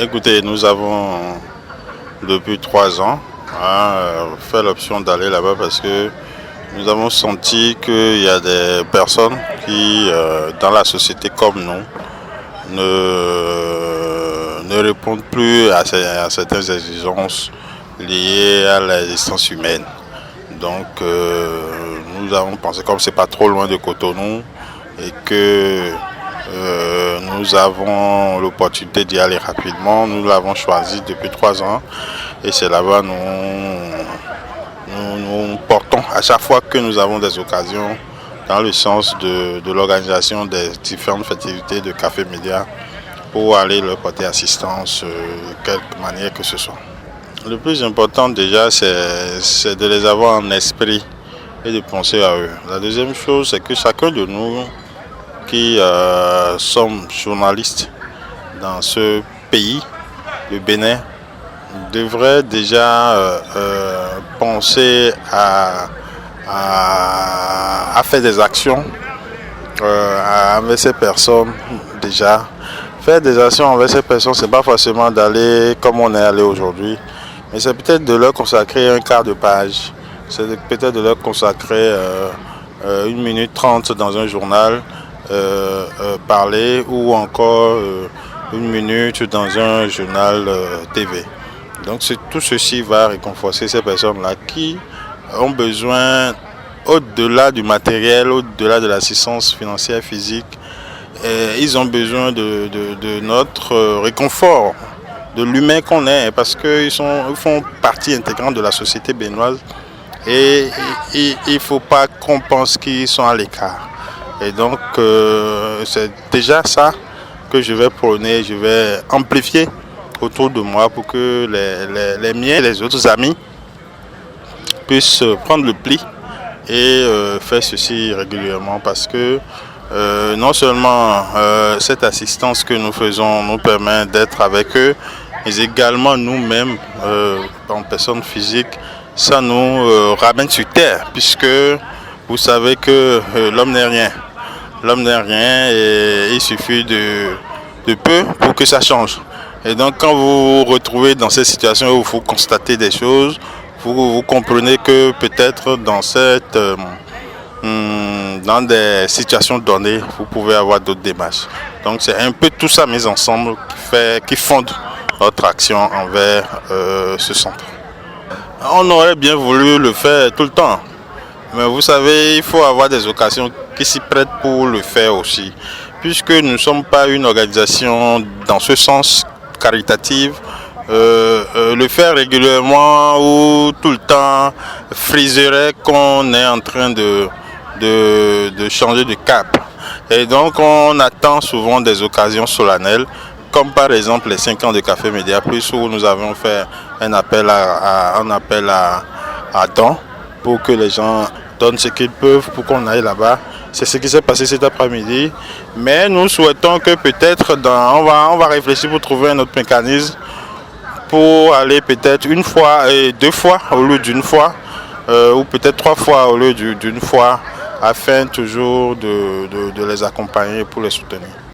Écoutez, nous avons depuis 3 ans fait l'option d'aller là-bas parce que nous avons senti qu'il y a des personnes qui, dans la société comme nous, ne répondent plus à certaines exigences liées à l'existence humaine. Donc nous avons pensé, comme c'est pas trop loin de Cotonou et que nous avons l'opportunité d'y aller rapidement, nous l'avons choisi depuis 3 ans et c'est là-bas nous portons à chaque fois que nous avons des occasions dans le sens de l'organisation des différentes festivités de Café Média pour aller leur porter assistance de quelque manière que ce soit. Le plus important déjà c'est de les avoir en esprit et de penser à eux. La deuxième chose c'est que chacun de nous qui sommes journalistes dans ce pays, le Bénin, devrait déjà penser à faire des actions envers ces personnes déjà. Faire des actions envers ces personnes, c'est pas forcément d'aller comme on est allé aujourd'hui, mais c'est peut-être de leur consacrer un quart de page, c'est peut-être de leur consacrer 1 minute 30 dans un journal, parler ou encore 1 minute dans un journal TV. Donc tout ceci va réconforter ces personnes-là qui ont besoin, au-delà du matériel, au-delà de l'assistance financière, physique, ils ont besoin de notre réconfort, de l'humain qu'on est, parce qu'ils font partie intégrante de la société béninoise et il ne faut pas qu'on pense qu'ils sont à l'écart. Et donc c'est déjà ça que je vais prôner, je vais amplifier autour de moi pour que les miens et les autres amis puissent prendre le pli et faire ceci régulièrement parce que non seulement cette assistance que nous faisons nous permet d'être avec eux, mais également nous-mêmes en personne physique, ça nous ramène sur terre puisque vous savez que l'homme n'est rien. L'homme n'est rien et il suffit de peu pour que ça change. Et donc quand vous vous retrouvez dans cette situation où vous constatez des choses, vous comprenez que peut-être dans des situations données, vous pouvez avoir d'autres démarches. Donc c'est un peu tout ça mis ensemble qui fonde notre action envers ce centre. On aurait bien voulu le faire tout le temps. Mais vous savez, il faut avoir des occasions qui s'y prêtent pour le faire aussi. Puisque nous ne sommes pas une organisation dans ce sens caritative, le faire régulièrement ou tout le temps friserait qu'on est en train de changer de cap. Et donc on attend souvent des occasions solennelles, comme par exemple les 5 ans de Café Média Plus où nous avons fait un appel à dons pour que les gens donnent ce qu'ils peuvent pour qu'on aille là-bas. C'est ce qui s'est passé cet après-midi. Mais nous souhaitons que peut-être on va réfléchir pour trouver un autre mécanisme pour aller peut-être 1 fois et 2 fois au lieu d'1 fois ou peut-être 3 fois au lieu d'une fois afin toujours de les accompagner pour les soutenir.